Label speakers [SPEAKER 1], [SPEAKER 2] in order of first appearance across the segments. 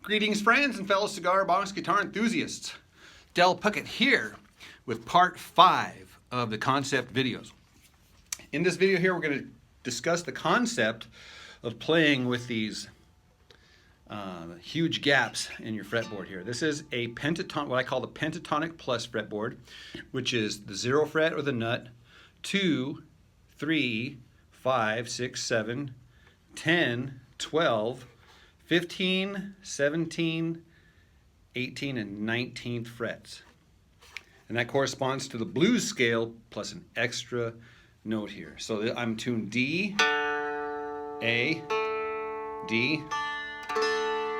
[SPEAKER 1] Greetings friends and fellow cigar box guitar enthusiasts. Del Puckett here with part 5 of the concept videos. In this video here we're going to discuss the concept of playing with these huge gaps in your fretboard here. This is a Pentatonic, what I call the Pentatonic PLUS fretboard, which is the 0 fret or the nut, 2, 3, 5, 6, 7, 10, 12, 15, 17, 18, and 19th frets. And that corresponds to the blues scale plus an extra note here. So I'm tuned D, A, D.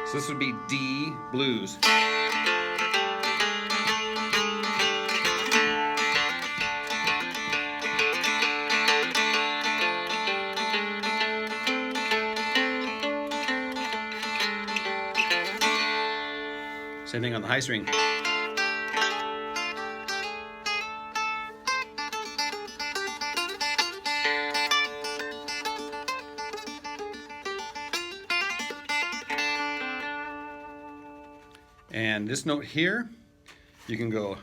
[SPEAKER 1] So this would be D blues. Same thing on the high string. And this note here, you can go.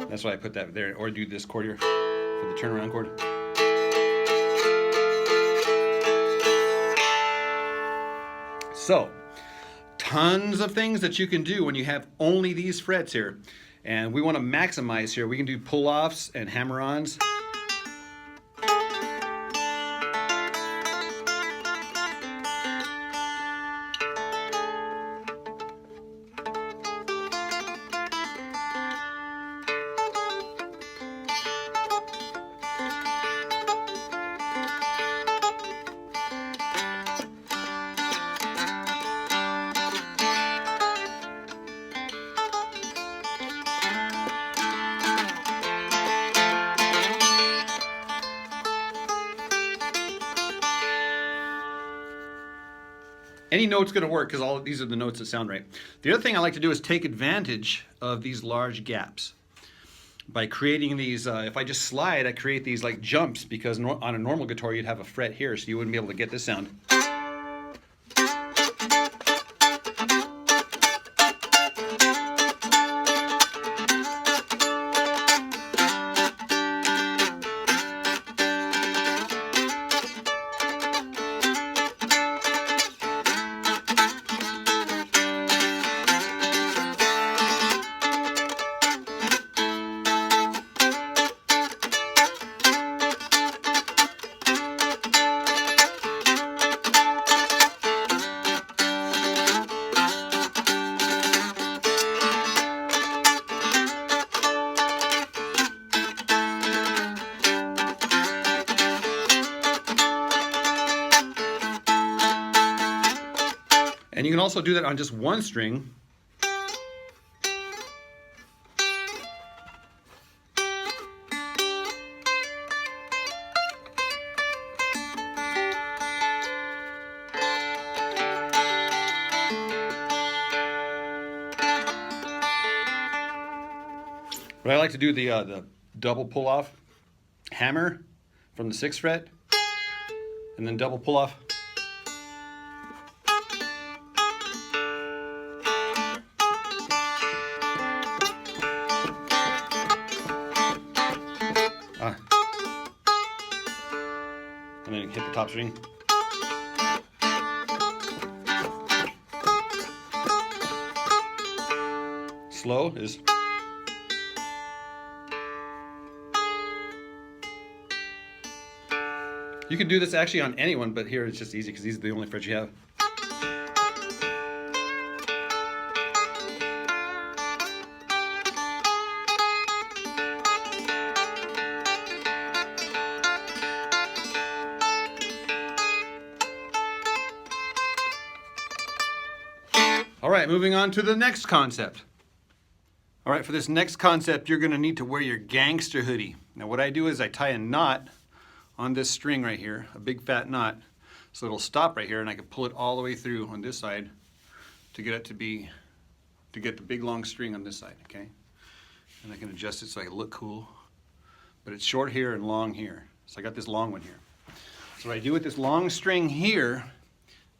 [SPEAKER 1] That's why I put that there, or do this chord here for the turnaround chord. So, tons of things that you can do when you have only these frets here. And we want to maximize here. We can do pull-offs and hammer-ons. Any note's going to work because all of these are the notes that sound right. The other thing I like to do is take advantage of these large gaps by creating these. If I just slide, I create these like jumps, because on a normal guitar you'd have a fret here, so you wouldn't be able to get this sound. And you can also do that on just one string. But I like to do the double pull-off hammer from the 6th fret, and then double pull-off. And then hit the top string. Slow is. You can do this actually on anyone, but here it's just easy because these are the only frets you have. All right, moving on to the next concept. All right, for this next concept, you're going to need to wear your Gangster Hoodie. Now what I do is I tie a knot on this string right here, a big fat knot, so it'll stop right here, and I can pull it all the way through on this side to get it to get the big long string on this side, okay? And I can adjust it so I can look cool. But it's short here and long here. So I got this long one here. So what I do with this long string here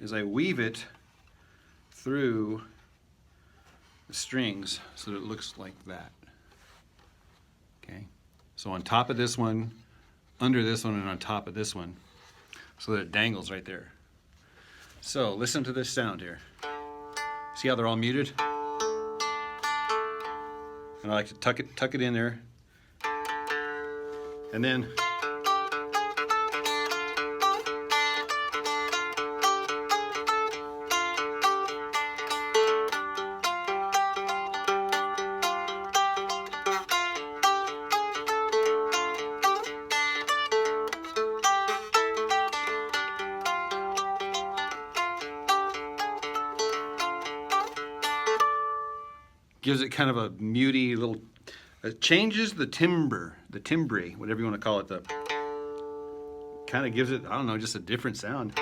[SPEAKER 1] is I weave it through the strings so that it looks like that. Okay, so on top of this one, under this one, and on top of this one, so that it dangles right there. So listen to this sound here. See how they're all muted? And I like to tuck it in there. And then gives it kind of a muty little, it changes the timbre, whatever you want to call it, kind of gives it, I don't know, just a different sound.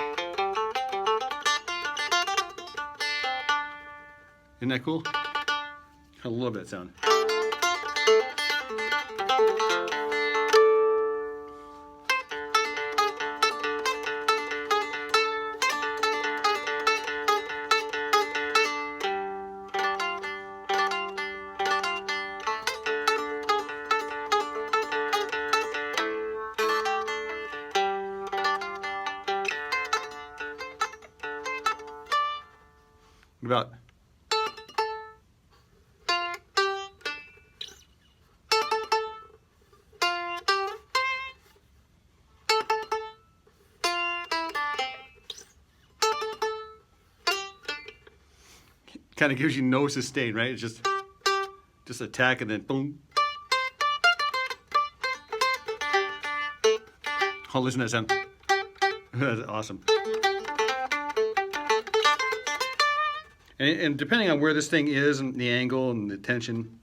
[SPEAKER 1] Isn't that cool? I love that sound. What about? Kind of gives you no sustain, right? It's just attack and then boom. Oh, listen to that sound. That's awesome. And depending on where this thing is and the angle and the tension,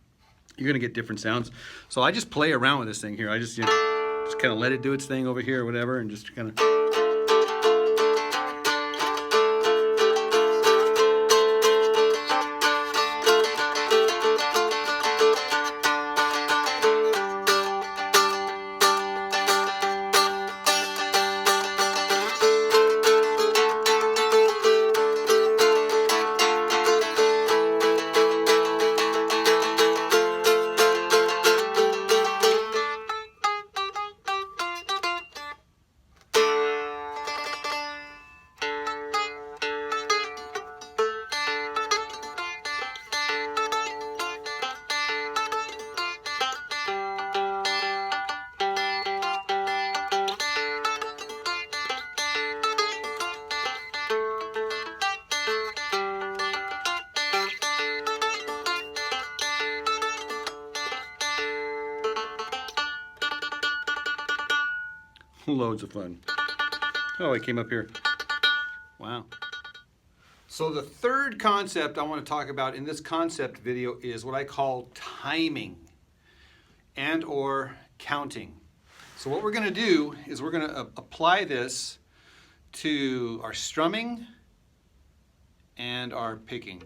[SPEAKER 1] you're gonna get different sounds. So I just play around with this thing here. I just, you know, just kind of let it do its thing over here or whatever, and just kind of. Loads of fun. Oh, I came up here. Wow. So the third concept I want to talk about in this concept video is what I call timing and or counting. So what we're going to do is we're going to apply this to our strumming and our picking.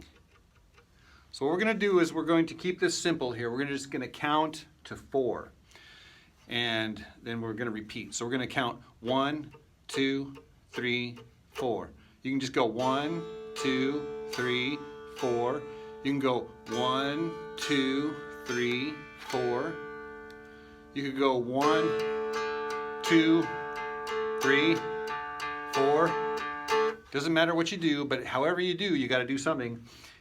[SPEAKER 1] So what we're going to do is we're going to keep this simple here. We're just going to count to 4. And then we're going to repeat. So we're going to count 1, 2, 3, 4. You can just go 1, 2, 3, 4. You can go 1, 2, 3, 4. You could go 1, 2, 3, 4. Doesn't matter what you do, but however you do, you got to do something.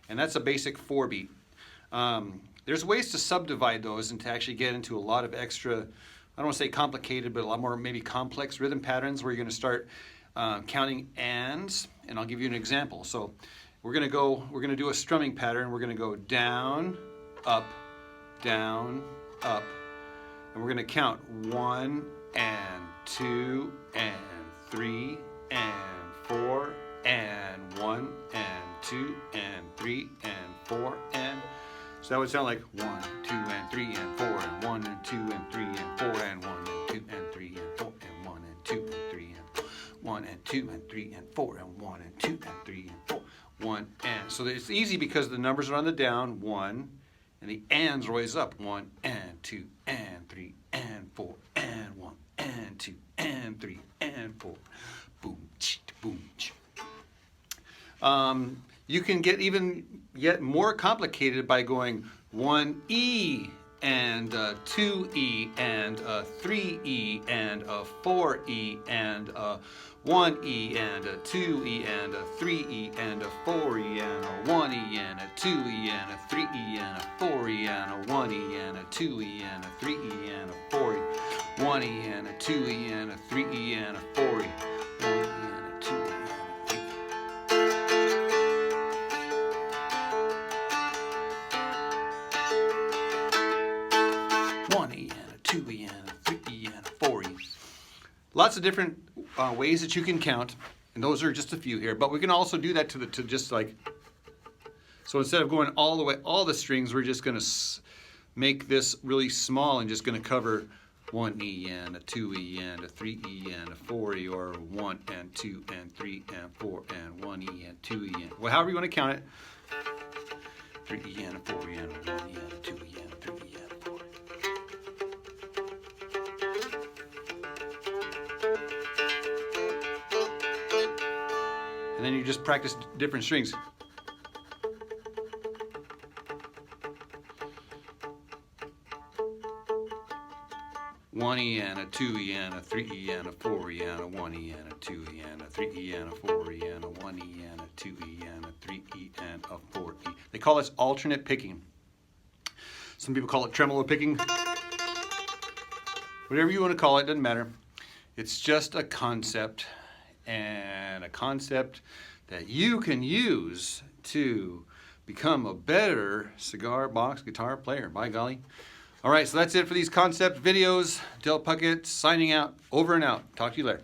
[SPEAKER 1] And that's a basic 4 beat. There's ways to subdivide those and to actually get into a lot of extra, I don't want to say complicated, but a lot more maybe complex rhythm patterns where you're going to start counting ands, and I'll give you an example. So we're going to do a strumming pattern. We're going to go down, up, and we're going to count 1 and 2 and 3 and 4 and 1 and 2 and 3 and 4 and. So that would sound like 1, 2 and 3 and 4 and 1 and 2 and 3 and 4 and 1 and 2 and 3 and 4 and 1 and 2 and 3 and 1 and 2 and 3 and 4 and 1 and 2 and 3 and 4, 1 and. So it's easy because the numbers are on the down, 1, and the ands are always up, 1 and 2 and 3 and 4 and 1 and 2 and 3 and 4. Boom, boom. You can get yet more complicated by going 1E and 2E and 3E and 4E and 1E and 2E and 3E and 4E and 1E and 2E and 3E and 4E and 1E and 2E and 3E and 4E, 1E and 2E and 3E and 4E, 1E and 2E. 1E and a 2E and a 3E and a 4E. Lots of different ways that you can count, and those are just a few here. But we can also do that to just like, so instead of going all the way, all the strings, we're just going to make this really small and just going to cover 1E and a 2E and a 3E and a 4E, or 1 and 2 and 3 and 4 and 1E and 2E and, well, however you want to count it. 3E and a 4E and a 1E and a 2E and a 3E and a 4E. And then you just practice different strings. One E and a 2E and a 3E and a 4E and a 1E and a 2E and a 3E and a 4E and a 1E and a 2E and a 3E and a 4E. They call this alternate picking. Some people call it tremolo picking. Whatever you want to call it, doesn't matter. It's just a concept, and a concept that you can use to become a better cigar box guitar player, by golly. All right, so that's it for these concept videos. Del Puckett signing out, over and out. Talk to you later.